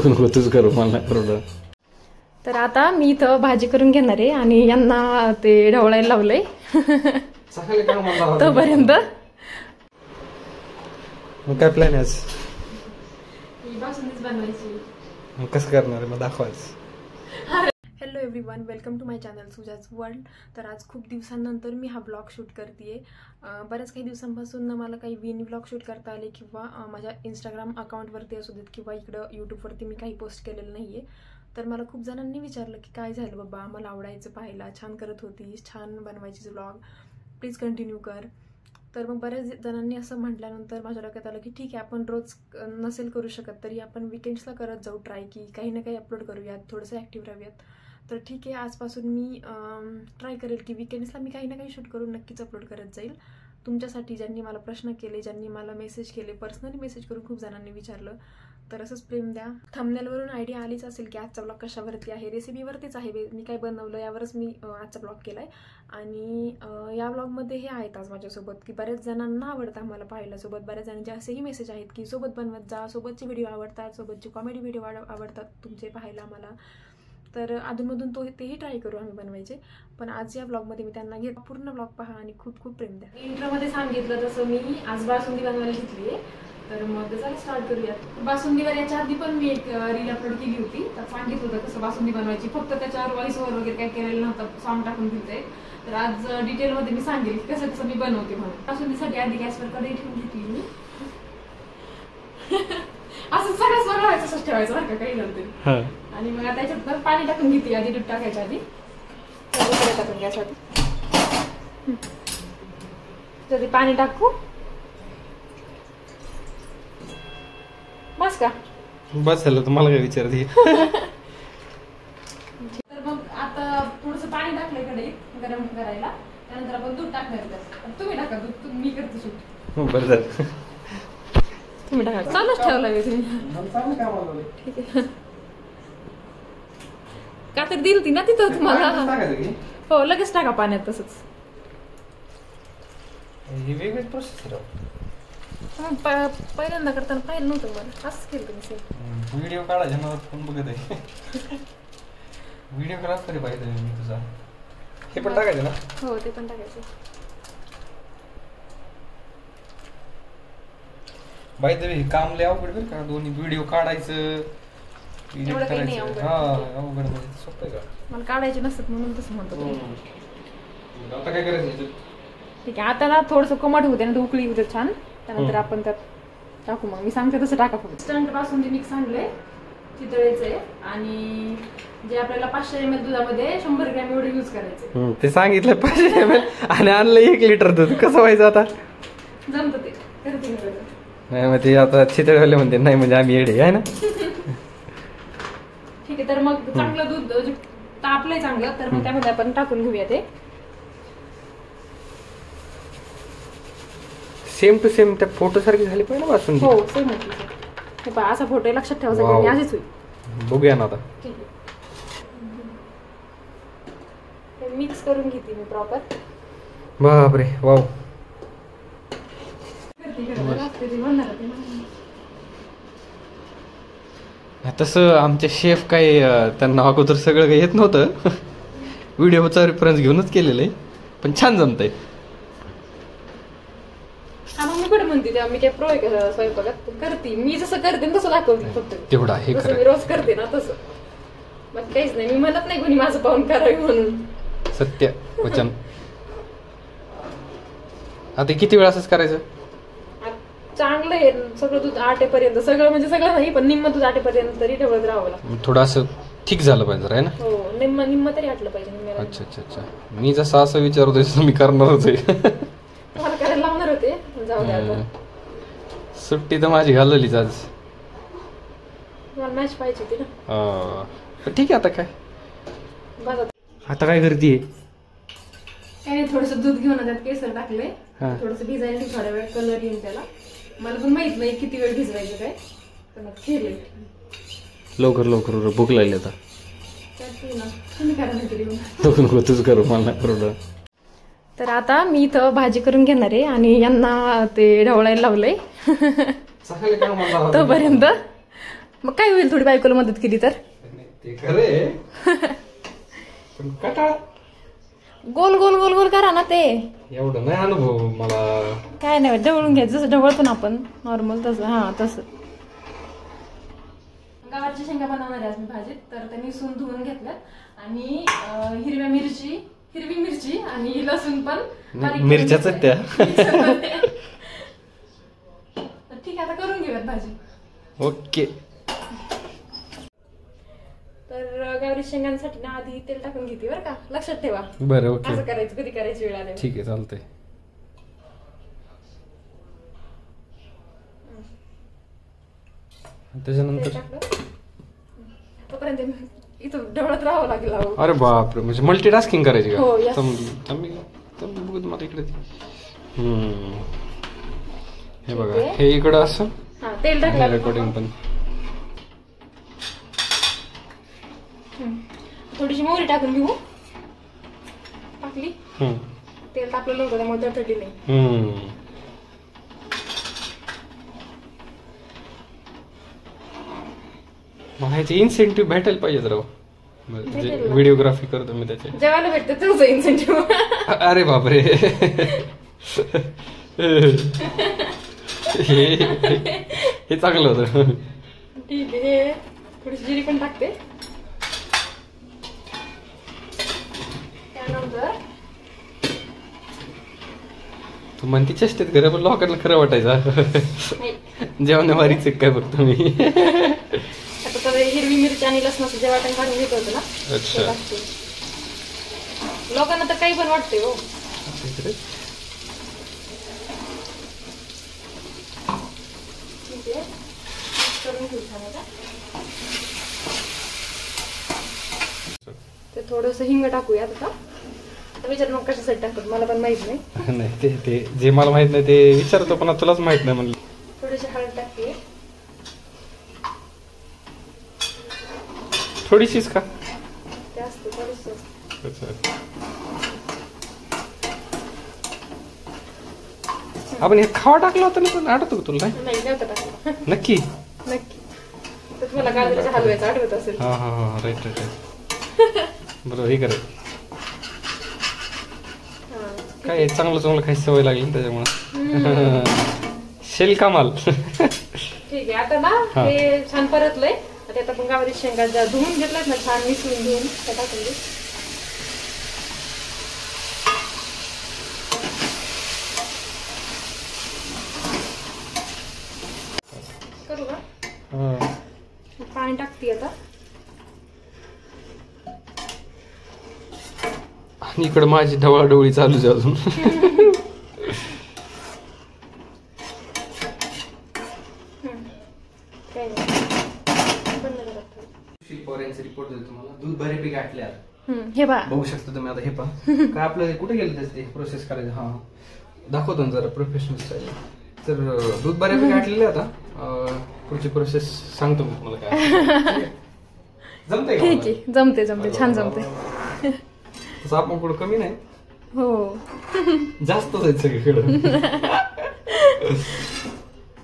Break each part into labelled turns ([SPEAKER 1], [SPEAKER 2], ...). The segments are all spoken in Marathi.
[SPEAKER 1] नको तुझं करू मला नाही. तर आता मी इथं भाजी करून घेणार आहे आणि यांना ते ढवळायला लावलंय तोपर्यंत.
[SPEAKER 2] मग काय प्लॅन आहे आज?
[SPEAKER 1] बासुंदीच बनवायची.
[SPEAKER 2] मग कसं करणार आहे मग दाखवायचं.
[SPEAKER 1] Hello everyone, welcome to my channel Suja's world. तर आज खूप दिवसांनंतर मी हा ब्लॉग शूट करते. बऱ्याच काही दिवसांपासून मला काही विन ब्लॉग शूट करता आले किंवा माझ्या इंस्टाग्राम अकाउंटवरती असू देत किंवा इकडं यूट्यूबवरती मी काही पोस्ट केलेलं नाही आहे. तर मला खूप जणांनी विचारलं की काय झालं बाबा, मला आवडायचं पाहायला, छान करत होतीस, छान बनवायची ब्लॉग, प्लीज कंटिन्यू कर. तर मग बऱ्याच जणांनी असं म्हटल्यानंतर माझ्या डोक्यात आलं की ठीक आहे, आपण रोज नसेल करू शकत तरी आपण विकेंड्सला करत जाऊ ट्राय, की काही ना काही अपलोड करूयात, थोडंसं ॲक्टिव्ह राहूयात. तर ठीक आहे, आजपासून मी ट्राय करेल की विकेंड्सला मी काही ना काही शूट करून नक्कीच अपलोड करत जाईल तुमच्यासाठी. ज्यांनी मला प्रश्न केले, ज्यांनी मला मेसेज केले, पर्सनली मेसेज करून खूप जणांनी विचारलं, तर असंच प्रेम द्या. थंबनेलवरून आयडिया आलीच असेल की आजचा ब्लॉग कशावरती आहे, रेसिपीवरतीच आहे. मी काय बनवलं यावरच मी आजचा ब्लॉग केला आहे. आणि या ब्लॉगमध्ये हे आहेत आज माझ्यासोबत की बऱ्याच जणांना आवडतं आम्हाला पाहायला सोबत. बऱ्याच जणांचे असेही मेसेज आहेत की सोबत बनवत जा, सोबतचे व्हिडिओ आवडतात, सोबतचे कॉमेडी व्हिडिओ आवडतात तुमचे पाहायला आम्हाला. तर अधूनमधून तेही ट्राय करू आम्ही बनवायचे. पण आज या ब्लॉगमध्ये मी त्यांना घेत पूर्ण ब्लॉग पहा आणि खूप खूप प्रेम द्या. इंट्रोमध्ये सांगितलं तसं मी आज बासुंदी बनवायला घेतली आहे. तर मग चला स्टार्ट करूयात. बासुंदीवर याच्या आधी पण मी एक रील अपलोड केली होती, तर सांगितलं होतं कसं बासुंदी बनवायची, फक्त त्याच्यावर व्हॉइस ओव्हर वगैरे काय केलेलं नव्हतं, सॉन्ग टाकून दिलते. तर आज डिटेलमध्ये मी सांगेल की कसं कसं मी बनवते म्हणून. बासुंदीसाठी आधी गॅसवर कढई ठेवून घेतली मी. असं सगळं व्हायचं, असंच ठेवायचं बरं का, काही नव्हतं. आणि मग त्याच्यात पाणी टाकून घेतली आधी, दूध टाकायच्या आधी टाकून गॅसवरती. जरी पाणी टाकू बस का,
[SPEAKER 2] बस झालं. तुम्हाला काय विचारते.
[SPEAKER 1] तर मग आता थोडंसं पाणी टाकलंय कढईत गरम करायला, त्यानंतर आपण दूध टाकणार. तुम्ही टाका दूध, मी करते शूट.
[SPEAKER 2] बरं झालं,
[SPEAKER 1] तुम्ही टाका. चालूच ठेवला तुम्ही. ठीक आहे, का तर दिल ती ना तिथं तुम्हाला. हो लगेच टाका पाण्यात तसंच.
[SPEAKER 2] वेगळीच प्रोसेस आहे.
[SPEAKER 1] पहिल्यांदा करताना पाहिलं नव्हतं मला, असंच केलं तुम्ही.
[SPEAKER 2] व्हिडिओ काढायचा ना, कोण बघत आहे. व्हिडिओ करा तरी पाहिजे मी तुझा. हे पण टाकायचं ना?
[SPEAKER 1] हो ते पण टाकायचं.
[SPEAKER 2] बाय द वे काम लय अवघड बरं का, दोन्ही व्हिडिओ काढायचं, एडिट करायचं. हा अवघड म्हणजे सोपं का?
[SPEAKER 1] मला काढायचे नसतात म्हणून तसं म्हणतो.
[SPEAKER 2] आता काय करायचं? ठीक
[SPEAKER 1] आहे, आता ना थोडंसं कोमट होऊ दे ना, उकळी होते छान, त्यानंतर आपण त्यात टाकू. मग मी सांगते तसं टाका फक्त. स्टंट पासून जे मिक्स आणलंय चितळेचे, आणि जे आपल्याला 500 ml दुधामध्ये 100 ग्रॅम एवढे यूज करायचे.
[SPEAKER 2] ते सांगितलं 500 ml आणि आणलं 1 लिटर दूध. कसं व्हायचं आता?
[SPEAKER 1] जमतं ते, करते.
[SPEAKER 2] नाही मग ते आता चितळेवाले म्हणते नाही म्हणजे आम्ही येडे आहे ना.
[SPEAKER 1] ठीक आहे, तर मग चांगलं दूध तापलंय चांगलं, तर मग त्यामध्ये आपण टाकून घेऊया ते.
[SPEAKER 2] सेम टू सेम त्या फोटो सारखी झाली पाहिजे बासुंदी.
[SPEAKER 1] हो सेम होती. असा फोटो लक्षात ठेवायचा की अशीच होईल.
[SPEAKER 2] बघूया ना आता.
[SPEAKER 1] मिक्स करून घेते मी प्रॉपर.
[SPEAKER 2] बापरे वाव. तसं आमचे शेफ काही त्यांना अगोदर सगळं काही येत नव्हतं. व्हिडिओचा रेफरन्स घेऊनच केलेलं आहे, पण छान जमतंय.
[SPEAKER 1] मी कुठे म्हणते तेव्हा मी काय प्रो आहे का स्वयंपाकात? करते मी जसं करते तसं दाखवते फक्त.
[SPEAKER 2] तेवढा हे
[SPEAKER 1] मी रोज करते ना तसं, मग काहीच नाही. मी म्हणत नाही कोणी माझं पाहून करावी म्हणून.
[SPEAKER 2] सत्य वचन. आता किती वेळ असंच करायचं?
[SPEAKER 1] चांगलं आहे सगळं दूध आटेपर्यंत, सगळं म्हणजे सगळं नाही पण निम्म दूध आटेपर्यंत तरी ठेवत राहावं लागतं.
[SPEAKER 2] थोडं असं ठीक झालं पाहिजे आहे ना?
[SPEAKER 1] हो निम्म तरी आटलं पाहिजे.
[SPEAKER 2] अच्छा अच्छा अच्छा. मी जसं असं विचारतोय तसं मी करणारच आहे.
[SPEAKER 1] मला करायला लावणार होते, जाऊ द्या.
[SPEAKER 2] सुट्टी तर माझी घालवलीच आज.
[SPEAKER 1] मला मॅच पाहिजे होती ना.
[SPEAKER 2] ठीक आहे, आता काय आता काय करते?
[SPEAKER 1] थोडंसं दूध घेऊन त्यात केसर टाकले, थोडंसं भिजायला थोड्या वेळ, कलर येईल त्याला. मला पण माहित नाही किती वेळ भिजवायचं काय, तर मग केले.
[SPEAKER 2] लवकर लवकर भूक लागली आता.
[SPEAKER 1] तुम्ही करा
[SPEAKER 2] नको तुझं करू, मला नाही परवडत.
[SPEAKER 1] तर आता मी इथं भाजी करून घेणार आहे आणि यांना ते ढवळायला लावलंय.
[SPEAKER 2] चांगले काम मला
[SPEAKER 1] तोपर्यंत मग काय होईल थोडी बायकोला मदत केली तर.
[SPEAKER 2] ते खरे पण कटाळ
[SPEAKER 1] गोल गोल गोल गोल करा ना ते.
[SPEAKER 2] एवढं नाही अनुभव मला.
[SPEAKER 1] काय नाही ढवळून घ्यायचं जसं ढवळतो ना आपण नॉर्मल तसं. हा तसं. गवारच्या शेंगा बनवणार आहे आज मी भाजीत. तर त्यांनी सून धुवून घेतल्यात आणि हिरवी मिरची आणि लसूण पण
[SPEAKER 2] मिरच्याच त्या.
[SPEAKER 1] तर ठीक आहे आता करून घेऊयात भाजी.
[SPEAKER 2] ओके.
[SPEAKER 1] तर गवारी शेंगांसाठी ना आधी तेल टाकून घेते बरं का. लक्षात ठेवा.
[SPEAKER 2] बरं ओके.
[SPEAKER 1] असं करायचं कधी करायची वेळ आली.
[SPEAKER 2] ठीक आहे चालतंय. त्याच्यानंतर
[SPEAKER 1] तोपर्यंत इथं ढवळत राहावं लागेल.
[SPEAKER 2] अरे बापरे म्हणजे मल्टीटास्किंग करायची का.
[SPEAKER 1] हो, yes.
[SPEAKER 2] मला इकडे हे बघा हे इकडं असं
[SPEAKER 1] तेल टाकलं
[SPEAKER 2] रेकॉर्डिंग पण.
[SPEAKER 1] थोडीशी मोहरी टाकून घेऊ. टाकली तेल टाकलेलं होतं त्यामुळे तडतडली नाही.
[SPEAKER 2] मला ह्याचे इन्सेंटिव्ह भेटायला पाहिजे राव. म्हणजे व्हिडिओग्राफी करतो मी त्याचे.
[SPEAKER 1] जेवायला भेटतं तुझं इन्सेंटिव्ह.
[SPEAKER 2] अरे बापरे. हे चांगलं होतं.
[SPEAKER 1] ठीक आहे. थोडीशी जिरी पण टाकते. त्यानंतर
[SPEAKER 2] तू म्हणती चेष्टेत खरं पण लोकांना खरं वाटायचं. जेवणावारीच काय बघतो मी.
[SPEAKER 1] आता तर हिरवी मिरची आणि लसणाचं जे वाटण काढून घेत होतं ना.
[SPEAKER 2] अच्छा.
[SPEAKER 1] लोकांना तर काही पण वाटते हो. ते थोडस हिंग टाकूयात आता. विचार मग कशासाठी टाकत मला पण माहित नाही.
[SPEAKER 2] नाही ते जे मला माहित नाही ते विचारतो पण तुलाच माहित नाही म्हणलं.
[SPEAKER 1] थोडीशी हळद टाकते.
[SPEAKER 2] थोडीशीच का.
[SPEAKER 1] जास्त थोडीशी.
[SPEAKER 2] आपण हे खावा टाकलं होतं ना पण आठवतो का तुला.
[SPEAKER 1] नाही नव्हतं टाकलं.
[SPEAKER 2] नक्की
[SPEAKER 1] नक्की. तर तुम्हाला गाजराच्या हलव्याचं आठवत असेल.
[SPEAKER 2] हा हा हा राईट राईट. बरोबर हे करे काय चांगलं खायची सवय लागली त्याच्यामुळे. शेल कमाल.
[SPEAKER 1] ठीक आहे आता ना हे छान परतलंय. आता आपण गावारी शेंगा ज्या धुवून घेतल्यात ना छान मिसळून घेऊन त्या टाकून दे. करू का. पाणी टाकते आता.
[SPEAKER 2] आणि इकडं माझी ढवळाढवळी चालूच आहे अजून. रिपोर्ट देतो तुम्हाला. दूध बऱ्यापैकी आटले.
[SPEAKER 1] हे बघा
[SPEAKER 2] बघू शकता तुम्ही आता. हे पहा काय आपलं कुठे गेलं ते प्रोसेस करायचं. हा दाखवतो ना जरा प्रोफेशनल स्टाईल. तर दूध बऱ्यापैकी आटलेले आता. पुढची प्रोसेस सांगतो मी तुम्हाला काय. जमतंय
[SPEAKER 1] ठीक आहे. जमते छान जमते.
[SPEAKER 2] तसं आपण कुठं कमी नाही.
[SPEAKER 1] हो
[SPEAKER 2] जास्तच आहेत सगळीकडं.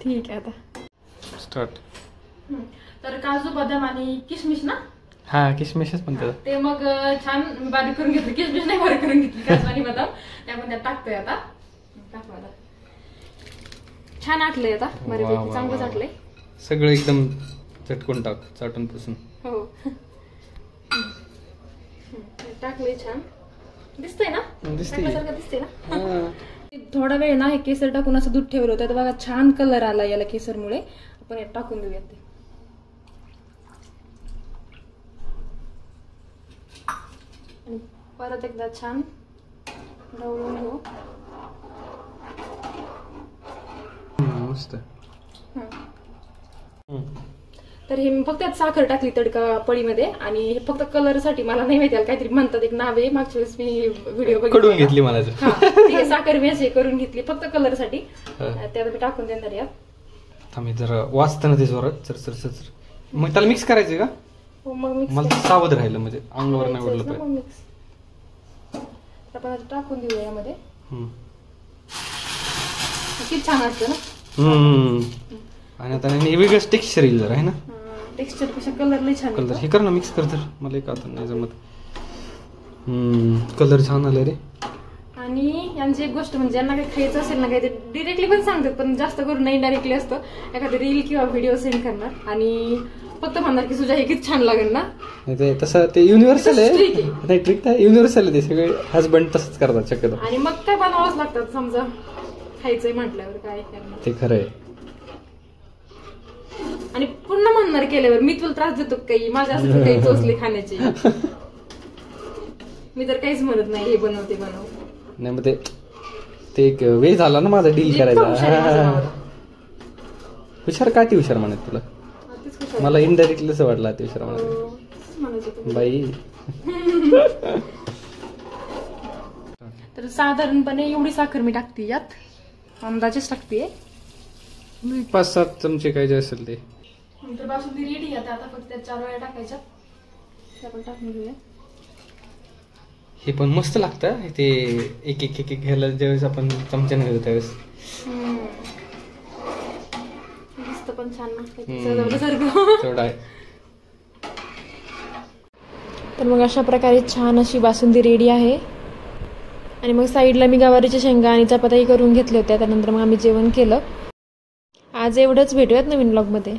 [SPEAKER 1] ठीक आहे आता
[SPEAKER 2] स्टार्ट.
[SPEAKER 1] तर काजू बदाम आणि किशमिश ना.
[SPEAKER 2] हा किशमिशच म्हणतात
[SPEAKER 1] ते मग छान बारीक करून घेतली. किशमिश नाही बारीक करून घेतली. काजू आणि बदाम ते आपण त्यात टाकतोय आता. टाकू आता. छान आटलंय आता बऱ्यापैकी. चांगलंच आटलंय
[SPEAKER 2] सगळं एकदम. चटकून टाक चाटून पुसून.
[SPEAKER 1] हो टाकलंय छान. दिसतंय ना. टाकल्यासारखं दिसतंय ना. थोडा वेळ ना हे केसर टाकून असं दूध ठेवलं होतं. बघा छान कलर आला याला केसरमुळे. आपण यात टाकून देऊयात ते. आणि परत एकदा छान ढवळून घेऊ.
[SPEAKER 2] मस्त.
[SPEAKER 1] तर हे मी फक्त त्यात साखर टाकली तडका पळीमध्ये. आणि हे फक्त कलर साठी. मला नाही माहिती काहीतरी म्हणतात एक नाव आहे. मागच्या वेळेस मी व्हिडिओ
[SPEAKER 2] कडून घेतली मला.
[SPEAKER 1] साखर मी अशी करून घेतली फक्त कलर साठी. त्यात मी टाकून देणार यात.
[SPEAKER 2] थांबे जरा वाचतं ना ते जोरात. चर मग त्याला मिक्स करायचं का.
[SPEAKER 1] हो मग मिक्स.
[SPEAKER 2] मला सावध राहिलं म्हणजे अंगावर नाही उडलं पाहिजे.
[SPEAKER 1] मिक्स आपण टाकून देऊया यामध्ये. किती छान असतं ना.
[SPEAKER 2] आणि आता हे वेगळंच टेक्स्चर येईल जरा आहे ना.
[SPEAKER 1] टेक्स्चर पेक्षा कलर लई छान
[SPEAKER 2] कलर हे कर ना मिक्स कर तर मला एक आता नाही जमत. कलर छान आले रे.
[SPEAKER 1] आणि यांची एक गोष्ट म्हणजे यांना काही खायचं असेल ना काही ते डिरेक्टली पण सांगतात, पण जास्त करून नाही डायरेक्टली असतं. एखादी रील किंवा व्हिडिओ सेंड करणार आणि फक्त म्हणणार की तुझ्या हे किती छान लागेल ना.
[SPEAKER 2] ते तसं ते युनिव्हर्सल आहे. नाही ट्रिक आहे युनिव्हर्सल आहे, ते सगळे हजबंड तसंच करतात शक्यतो.
[SPEAKER 1] आणि मग काय बनवावंच लागतात समजा खायचंय म्हटल्यावर काय करणार.
[SPEAKER 2] ते खरं आहे.
[SPEAKER 1] आणि पुन्हा म्हणणार केल्यावर मी तुला त्रास देतो काही, माझ्या असं काही चोचले खाण्याची. मी तर काहीच म्हणत नाही हे बनव ते बनव.
[SPEAKER 2] नाही मग ते एक वे झाला ना माझा डील करायचा. हुशार का ती हुशार म्हणत तुला? मला इनडायरेक्टली असं वाटलं ते हुशार म्हणत बाई.
[SPEAKER 1] तर साधारणपणे एवढी साखर मी टाकते यात, अंदाजेच टाकते.
[SPEAKER 2] 5-7 चमचे काय जे असेल ते.
[SPEAKER 1] नंतर बासुंदी रेडी आहे आता फक्त 4 वेळा टाकायच्या. आपण टाकून घेऊया.
[SPEAKER 2] हे पण मस्त लागतं ते एक एक एक घ्यायला ज्यावेळेस आपण चमच्याने घेतो त्यावेळेस.
[SPEAKER 1] मस्त पण छान
[SPEAKER 2] तेवढा आहे.
[SPEAKER 1] तर मग अशा प्रकारे छान अशी बासुंदी रेडी आहे. आणि मग साईडला मी गवारीच्या शेंगा आणि चपात्याही करून घेतल्या होत्या. त्यानंतर मग आम्ही जेवण केलं. आज एवढंच, भेटूयात नवीन ब्लॉगमध्ये.